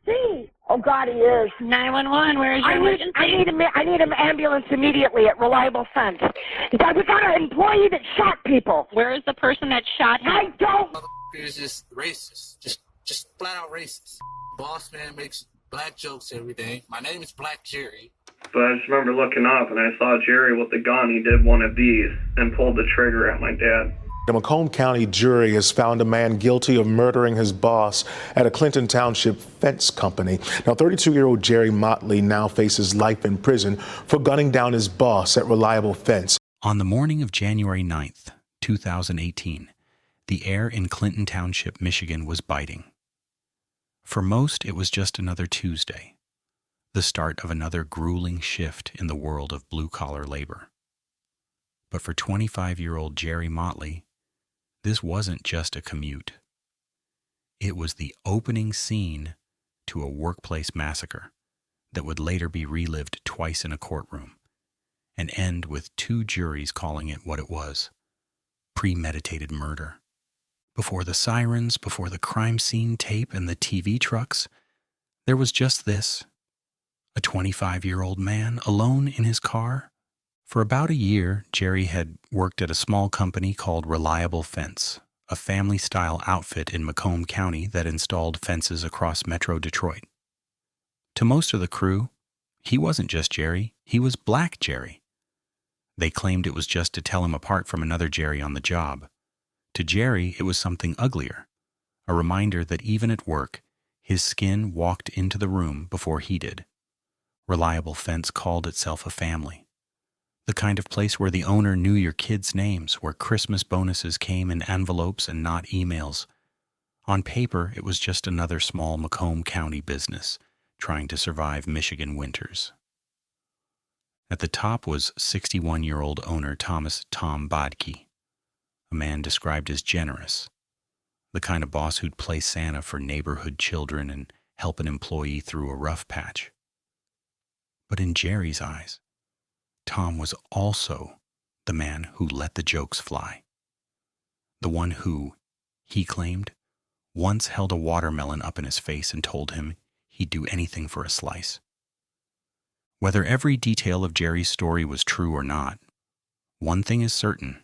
see. Oh, God, he is. 911, where is your emergency? I need an ambulance immediately at Reliable Fence. We got an employee that shot people. Where is the person that shot him? I don't. Is just racist. Just flat out racist. Boss man makes black jokes every day. My name is Black Jerry. But I just remember looking up and I saw Jerry with the gun. He did one of these and pulled the trigger at my dad. The Macomb County jury has found a man guilty of murdering his boss at a Clinton Township fence company. Now, 32-year-old Jerry Motley now faces life in prison for gunning down his boss at Reliable Fence. On the morning of January 9th, 2018, the air in Clinton Township, Michigan was biting. For most, it was just another Tuesday, the start of another grueling shift in the world of blue-collar labor. But for 25-year-old Jerry Motley, this wasn't just a commute. It was the opening scene to a workplace massacre that would later be relived twice in a courtroom and end with two juries calling it what it was: premeditated murder. Before the sirens, before the crime scene tape and the TV trucks, there was just this: a 25-year-old man alone in his car. For about a year, Jerry had worked at a small company called Reliable Fence, a family-style outfit in Macomb County that installed fences across Metro Detroit. To most of the crew, he wasn't just Jerry, he was Black Jerry. They claimed it was just to tell him apart from another Jerry on the job. To Jerry, it was something uglier, a reminder that even at work, his skin walked into the room before he did. Reliable Fence called itself a family. The kind of place where the owner knew your kids' names, where Christmas bonuses came in envelopes and not emails. On paper, it was just another small Macomb County business trying to survive Michigan winters. At the top was 61-year-old owner Thomas Badke, a man described as generous, the kind of boss who'd play Santa for neighborhood children and help an employee through a rough patch. But in Jerry's eyes, Tom was also the man who let the jokes fly. The one who, he claimed, once held a watermelon up in his face and told him he'd do anything for a slice. Whether every detail of Jerry's story was true or not, one thing is certain.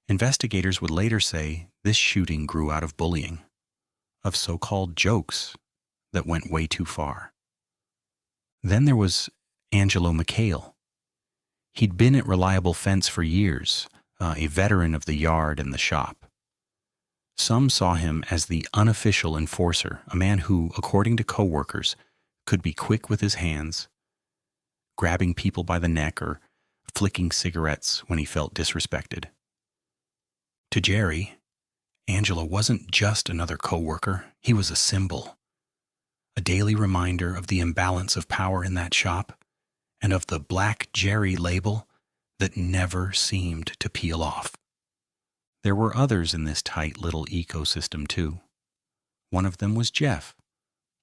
Investigators would later say this shooting grew out of bullying, of so-called jokes that went way too far. Then there was Angelo McHale. He'd been at Reliable Fence for years, a veteran of the yard and the shop. Some saw him as the unofficial enforcer, a man who, according to coworkers, could be quick with his hands, grabbing people by the neck or flicking cigarettes when he felt disrespected. To Jerry, Angelo wasn't just another coworker, he was a symbol, a daily reminder of the imbalance of power in that shop, and of the Black Jerry label that never seemed to peel off. There were others in this tight little ecosystem too. One of them was Jeff,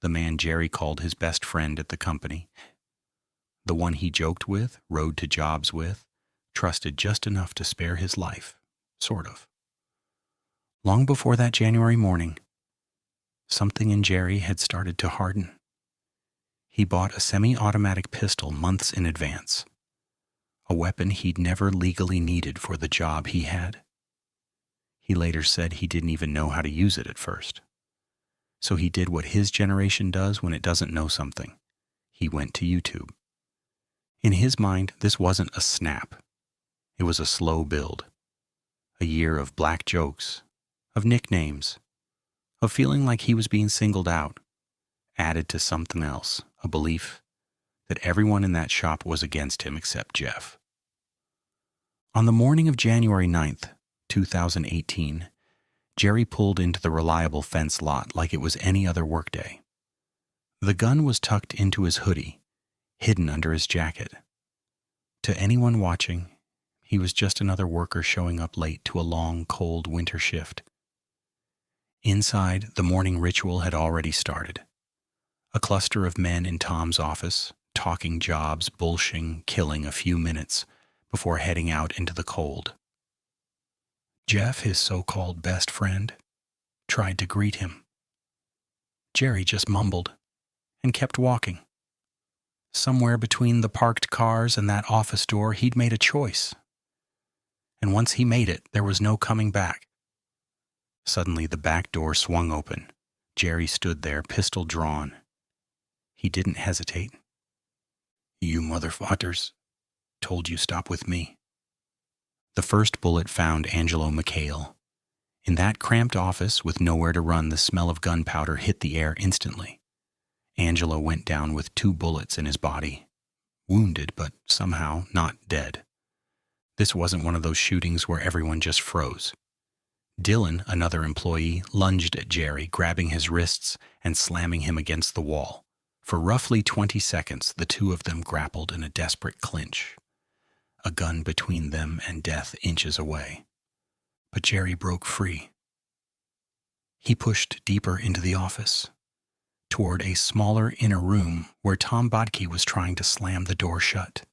the man Jerry called his best friend at the company, the one he joked with, rode to jobs with, trusted just enough to spare his life, sort of. Long before that January morning, something in Jerry had started to harden. He bought a semi-automatic pistol months in advance, a weapon he'd never legally needed for the job he had. He later said he didn't even know how to use it at first. So he did what his generation does when it doesn't know something. He went to YouTube. In his mind, this wasn't a snap. It was a slow build. A year of black jokes, of nicknames, of feeling like he was being singled out, added to something else, a belief that everyone in that shop was against him except Jeff. On the morning of January 9th, 2018, Jerry pulled into the Reliable Fence lot like it was any other workday. The gun was tucked into his hoodie, hidden under his jacket. To anyone watching, he was just another worker showing up late to a long, cold winter shift. Inside, the morning ritual had already started. A cluster of men in Tom's office, talking jobs, bullshitting, killing a few minutes before heading out into the cold. Jeff, his so-called best friend, tried to greet him. Jerry just mumbled and kept walking. Somewhere between the parked cars and that office door, he'd made a choice. And once he made it, there was no coming back. Suddenly, the back door swung open. Jerry stood there, pistol drawn. He didn't hesitate. "You motherfuckers told you stop with me." The first bullet found Angelo McHale. In that cramped office with nowhere to run, the smell of gunpowder hit the air instantly. Angelo went down with 2 bullets in his body, wounded but somehow not dead. This wasn't one of those shootings where everyone just froze. Dylan, another employee, lunged at Jerry, grabbing his wrists and slamming him against the wall. For roughly 20 seconds, the two of them grappled in a desperate clinch, a gun between them and death inches away. But Jerry broke free. He pushed deeper into the office, toward a smaller inner room where Tom Badke was trying to slam the door shut.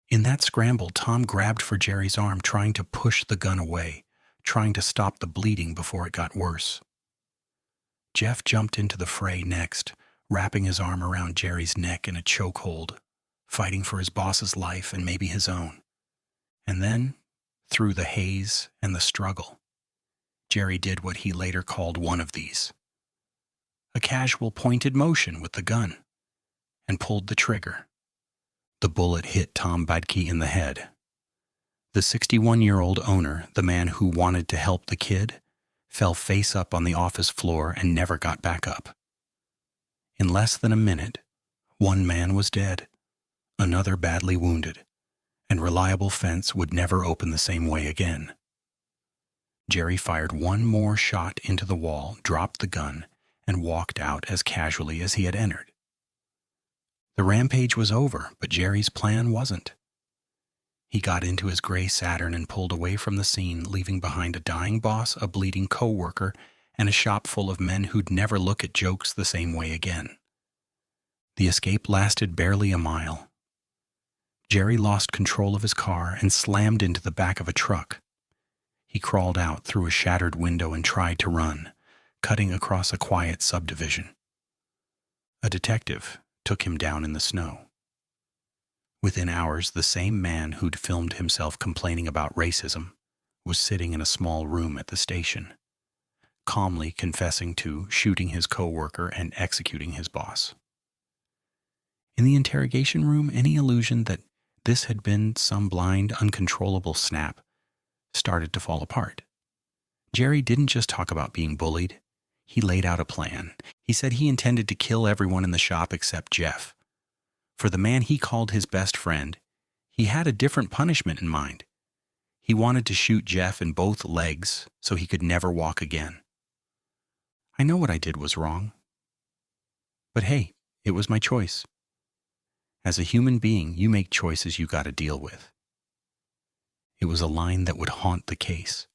In that scramble, Tom grabbed for Jerry's arm, trying to push the gun away, trying to stop the bleeding before it got worse. Jeff jumped into the fray next, wrapping his arm around Jerry's neck in a chokehold, fighting for his boss's life and maybe his own. And then, through the haze and the struggle, Jerry did what he later called one of these: a casual pointed motion with the gun, and pulled the trigger. The bullet hit Tom Badke in the head. The 61-year-old owner, the man who wanted to help the kid, fell face up on the office floor and never got back up. In less than a minute, one man was dead, another badly wounded, and Reliable Fence would never open the same way again. Jerry fired one more shot into the wall, dropped the gun, and walked out as casually as he had entered. The rampage was over, but Jerry's plan wasn't. He got into his gray Saturn and pulled away from the scene, leaving behind a dying boss, a bleeding coworker, and a shop full of men who'd never look at jokes the same way again. The escape lasted barely a mile. Jerry lost control of his car and slammed into the back of a truck. He crawled out through a shattered window and tried to run, cutting across a quiet subdivision. A detective took him down in the snow. Within hours, the same man who'd filmed himself complaining about racism was sitting in a small room at the station, calmly confessing to shooting his coworker and executing his boss. In the interrogation room, any illusion that this had been some blind, uncontrollable snap started to fall apart. Jerry didn't just talk about being bullied. He laid out a plan. He said he intended to kill everyone in the shop except Jeff. For the man he called his best friend, he had a different punishment in mind. He wanted to shoot Jeff in both legs so he could never walk again. I know what I did was wrong. But hey, it was my choice. As a human being, you make choices you gotta deal with. It was a line that would haunt the case.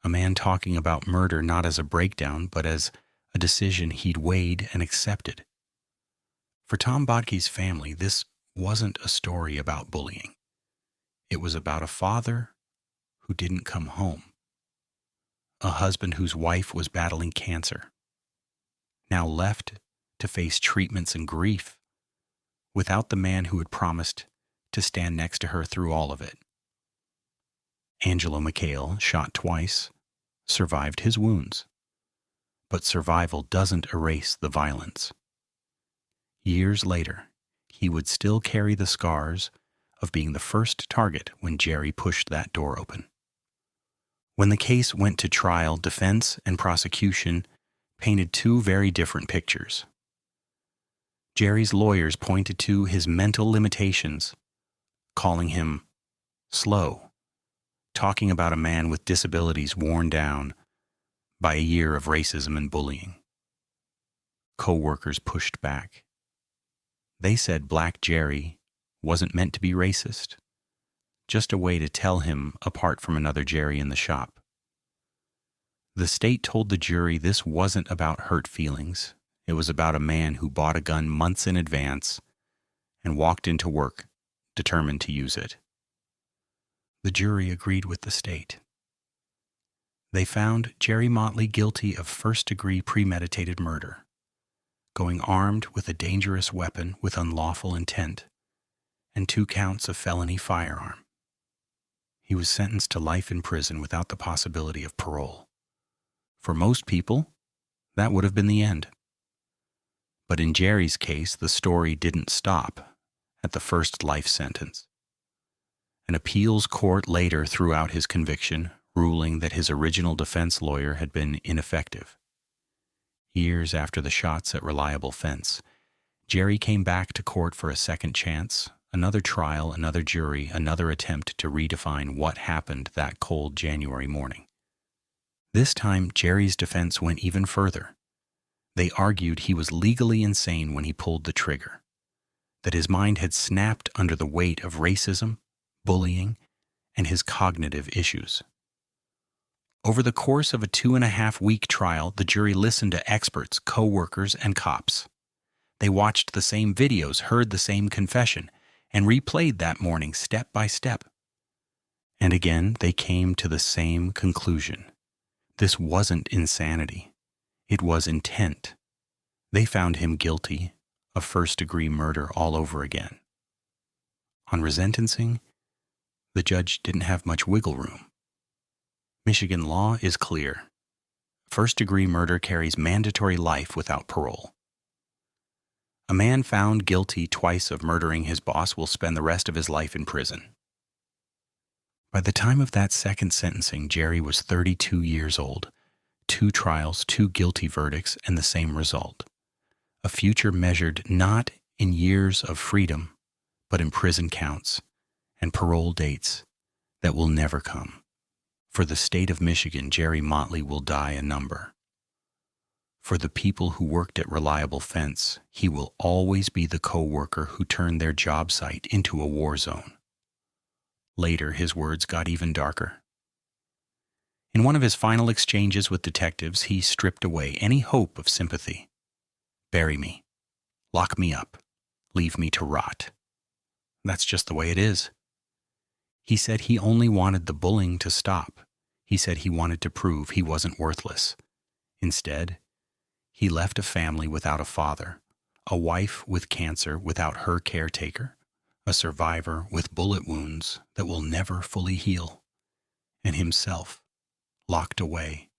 A man talking about murder not as a breakdown, but as a decision he'd weighed and accepted. For Tom Badke's family, this wasn't a story about bullying. It was about a father who didn't come home, a husband whose wife was battling cancer, now left to face treatments and grief without the man who had promised to stand next to her through all of it. Angelo McHale, shot twice, survived his wounds, but survival doesn't erase the violence. Years later, he would still carry the scars of being the first target when Jerry pushed that door open. When the case went to trial, defense and prosecution painted two very different pictures. Jerry's lawyers pointed to his mental limitations, calling him slow, talking about a man with disabilities worn down by a year of racism and bullying. Co-workers pushed back. They said Black Jerry wasn't meant to be racist, just a way to tell him apart from another Jerry in the shop. The state told the jury this wasn't about hurt feelings. It was about a man who bought a gun months in advance and walked into work determined to use it. The jury agreed with the state. they found Jerry Motley guilty of first-degree premeditated murder, going armed with a dangerous weapon with unlawful intent, and 2 counts of felony firearm. He was sentenced to life in prison without the possibility of parole. For most people, that would have been the end. But in Jerry's case, the story didn't stop at the first life sentence. An appeals court later threw out his conviction, ruling that his original defense lawyer had been ineffective. Years after the shots at Reliable Fence, Jerry came back to court for a second chance, another trial, another jury, another attempt to redefine what happened that cold January morning. This time, Jerry's defense went even further. They argued he was legally insane when he pulled the trigger, that his mind had snapped under the weight of racism, bullying, and his cognitive issues. Over the course of a 2.5-week trial, the jury listened to experts, co-workers, and cops. They watched the same videos, heard the same confession, and replayed that morning step by step. And again, they came to the same conclusion. This wasn't insanity. It was intent. They found him guilty of first-degree murder all over again. On resentencing, the judge didn't have much wiggle room. Michigan law is clear. First-degree murder carries mandatory life without parole. A man found guilty twice of murdering his boss will spend the rest of his life in prison. By the time of that second sentencing, Jerry was 32 years old. 2 trials, 2 guilty verdicts, and the same result. A future measured not in years of freedom, but in prison counts and parole dates that will never come. For the state of Michigan, Jerry Motley will die a number. For the people who worked at Reliable Fence, he will always be the co-worker who turned their job site into a war zone. Later, his words got even darker. In one of his final exchanges with detectives, he stripped away any hope of sympathy. Bury me. Lock me up. Leave me to rot. That's just the way it is. He said he only wanted the bullying to stop. He said he wanted to prove he wasn't worthless. Instead, he left a family without a father, a wife with cancer without her caretaker, a survivor with bullet wounds that will never fully heal, and himself locked away,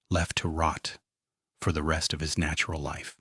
left to rot for the rest of his natural life.